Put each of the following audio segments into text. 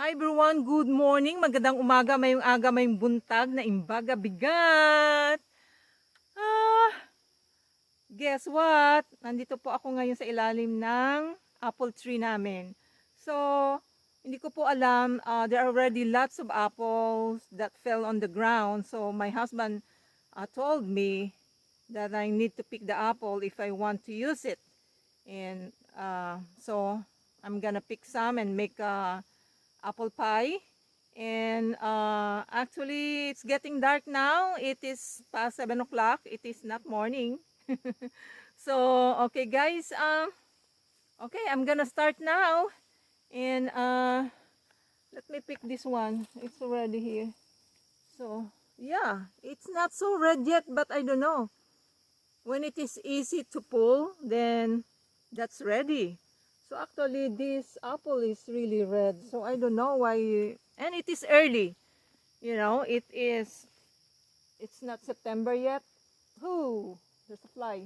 Hi everyone, good morning. Magandang umaga, mayong aga, mayong buntag na imbaga bigat. Guess what? Nandito po ako ngayon sa ilalim ng apple tree namin. So, hindi ko po alam, there are already lots of apples that fell on the ground. So, my husband told me that I need to pick the apple if I want to use it. And so, I'm gonna pick some and make apple pie. And actually it's getting dark now. It is past 7 o'clock. It is not morning. So okay guys, okay, I'm gonna start now. And let me pick this one. It's already here. So yeah, it's not so red yet, but I don't know, when it is easy to pull, then that's ready. So actually this apple is really red, so I don't know why. And it is early, you know, it's not September yet. Ooh, there's a fly.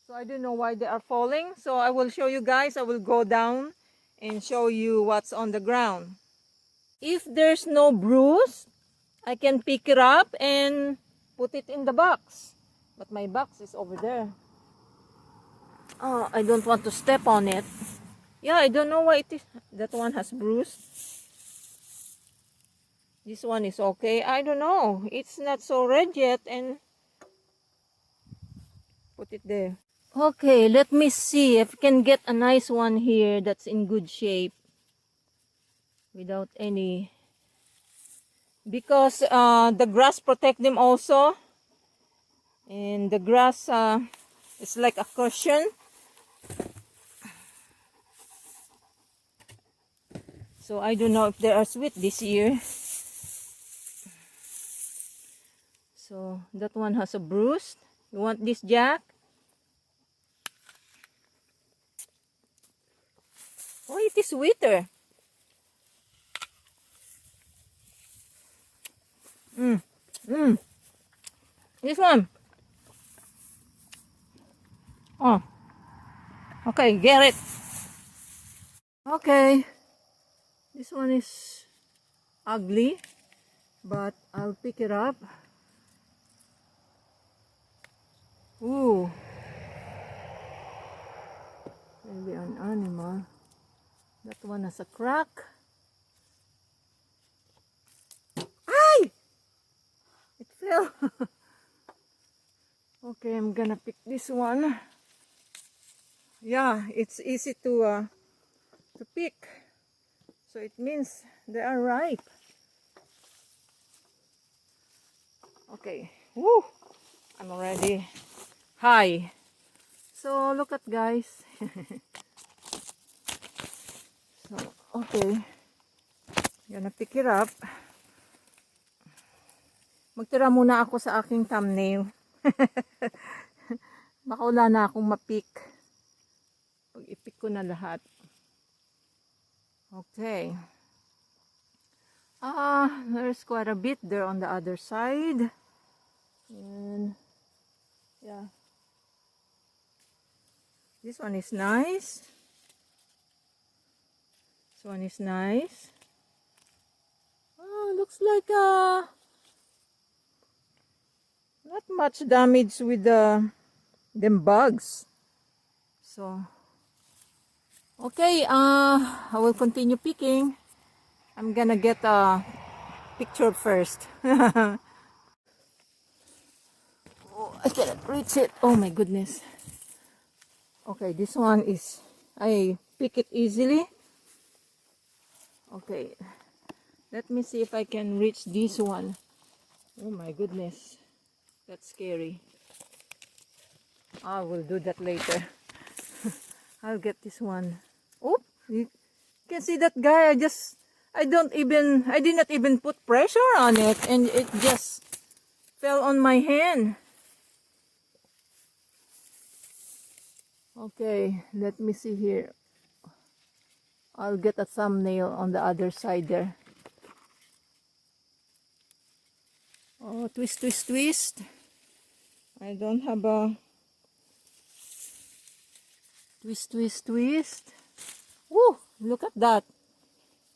So I don't know why they are falling. So I will show you guys. I will go down and show you what's on the ground. If there's no bruise, I can pick it up and put it in the box. But my box is over there. Oh, I don't want to step on it. Yeah, I don't know why it is. That one has bruise. This one is okay. I don't know. It's not so red yet. And put it there. Okay, let me see if I can get a nice one here that's in good shape. Without any. Because the grass protect them also. And the grass is like a cushion. So I don't know if they are sweet this year. So that one has a bruise. You want this, Jack? Oh, it is sweeter. This one. Oh. Okay, get it. Okay. This one is ugly, but I'll pick it up. Ooh. Maybe an animal. That one has a crack. Ay! It fell. Okay, I'm gonna pick this one. Yeah, it's easy to pick. So it means they are ripe. Okay. Woo! I'm already high. So look at guys. So okay. Gonna pick it up. Magtira muna ako sa aking thumbnail. Baka wala na akong mapick. Pag ipick ko na lahat. Okay. There's quite a bit there on the other side. And yeah. This one is nice. This one is nice. Oh, looks like not much damage with them bugs. So okay, I will continue picking. I'm gonna get a picture first. Oh, I cannot reach it. Oh my goodness. Okay, this one is, I pick it easily. Okay, let me see if I can reach this one. Oh my goodness, that's scary. I will do that later. I'll get this one. Oh, you can see that guy. I did not even put pressure on it, and it just fell on my hand. Okay, let me see here. I'll get a thumbnail on the other side there. Oh, twist, twist, twist. I don't have a twist, twist, twist. Woo! Look at that.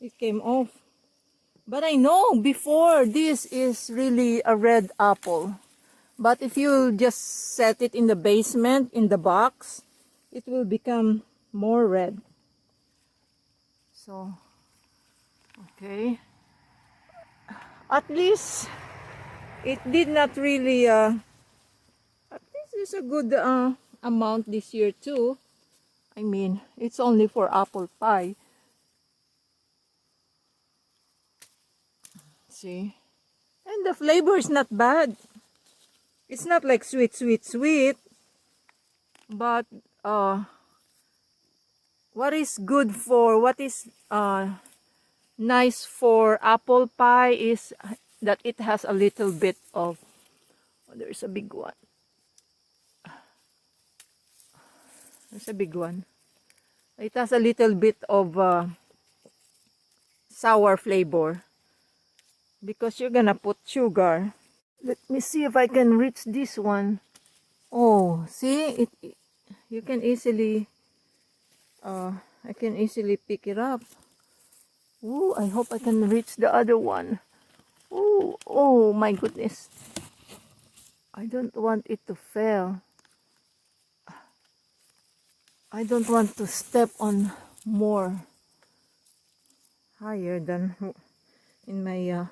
It came off. But I know before this is really a red apple. But if you just set it in the basement, in the box, it will become more red. So, okay. At least it did not really, at least it's a good amount this year too. I mean, it's only for apple pie. See? And the flavor is not bad. It's not like sweet, sweet, sweet. But what is good for, what is nice for apple pie is that it has a little bit of, oh, there's a big one. There's a big one. It has a little bit of sour flavor because you're gonna put sugar. Let me see if I can reach this one. Oh, see, you can easily, I can easily pick it up. Ooh, I hope I can reach the other one. Ooh, oh my goodness. I don't want it to fail. I don't want to step on more higher than in my,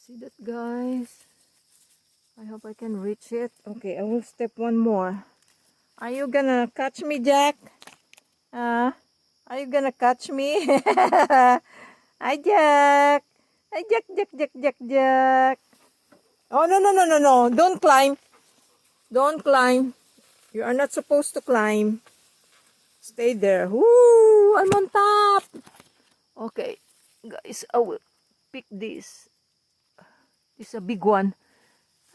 see that, guys? I hope I can reach it. Okay, I will step one more. Are you gonna catch me, Jack? Are you gonna catch me? Hi, Jack. Hi, Jack, Jack, Jack, Jack, Jack. Oh, no, no, no, no, no. Don't climb. Don't climb. You are not supposed to climb. Stay there. Woo! I'm on top. Okay, guys, I will pick this. This is a big one.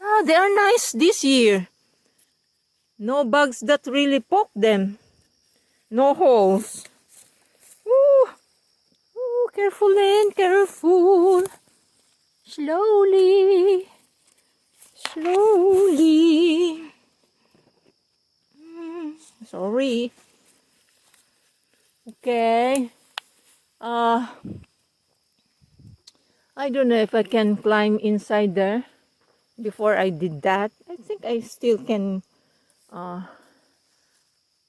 Ah, they are nice this year. No bugs that really poke them. No holes. Woo! Woo! Careful and careful. Slowly. Slowly. Sorry. Okay. I don't know if I can climb inside there. Before I did that, I think I still can.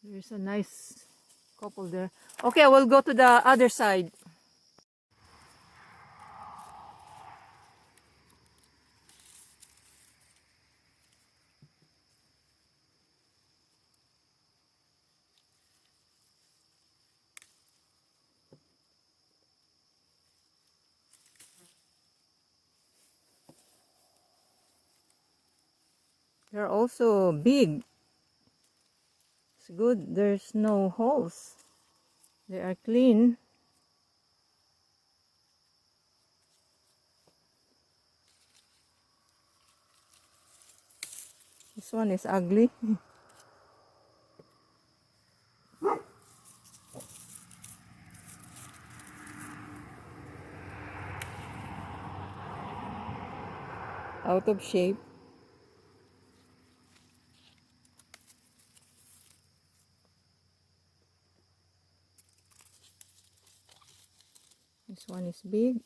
There's a nice couple there. Okay, I will go to the other side. They're also big. It's good. There's no holes. They are clean. This one is ugly. Out of shape. This one is big.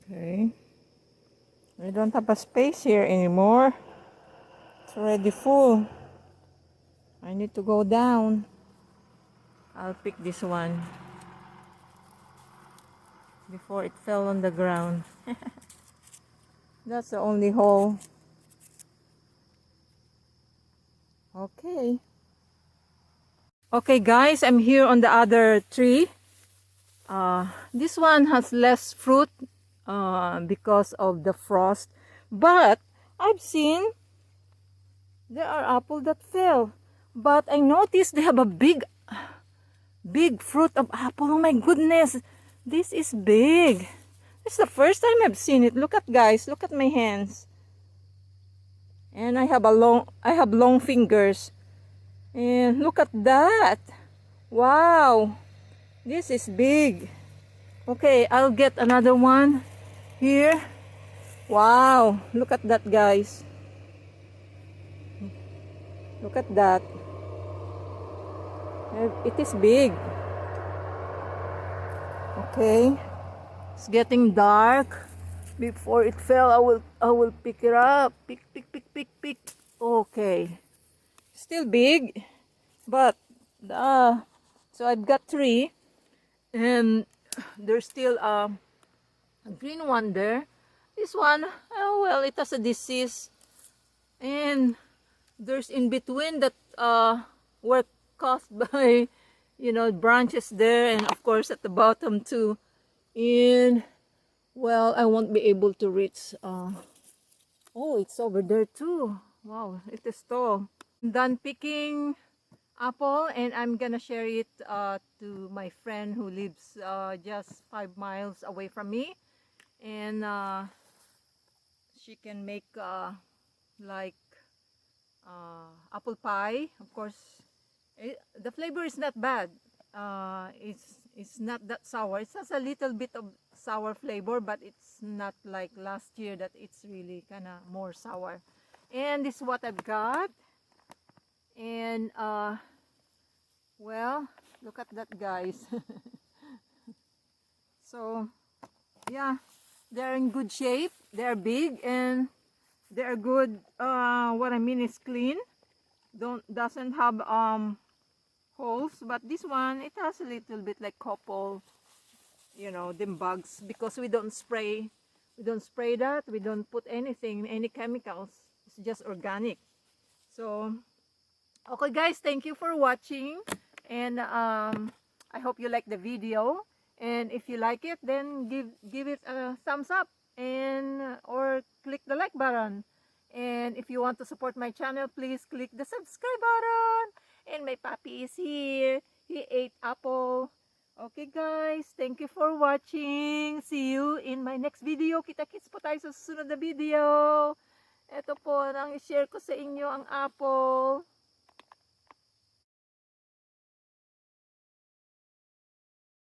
Okay. I don't have a space here anymore. It's already full. I need to go down. I'll pick this one before it fell on the ground. That's the only hole. Okay. Okay, guys, I'm here on the other tree. This one has less fruit because of the frost. But I've seen there are apples that fell. But I noticed they have a big fruit of apple. Oh my goodness. This is big. This is the first time I've seen it. Look at, guys, look at my hands. And I have long fingers. And look at that. Wow. This is big. Okay, I'll get another one here. Wow, look at that, guys. Look at that. It is big. Okay. It's getting dark. Before it fell, I will pick it up. Pick. Okay. Still big, but so I've got 3, and there's still a green one there. This one, oh well, it has a disease, and there's in between that were caused by, you know, branches there, and of course at the bottom too. And well, I won't be able to reach. Oh, it's over there too. Wow, it is tall. I'm done picking apple, and I'm gonna share it to my friend who lives just 5 miles away from me, and she can make like apple pie. Of course, the flavor is not bad. It's not that sour. It has a little bit of sour flavor, but it's not like last year that it's really kind of more sour. And this is what I've got. And well, look at that, guys. So yeah, they're in good shape. They're big, and they're good. What I mean is clean. Doesn't have holes, but this one, it has a little bit like couple, you know, them bugs, because we don't spray that. We don't put any chemicals. It's just organic. So okay, guys, thank you for watching, and I hope you like the video. And if you like it, then give it a thumbs up, and or click the like button. And if you want to support my channel, please click the subscribe button. And my puppy is here. He ate apple. Okay, guys, thank you for watching. See you in my next video. Kita-kits po tayo sa susunod na video. Ito po, nang i-share ko sa inyo ang apple.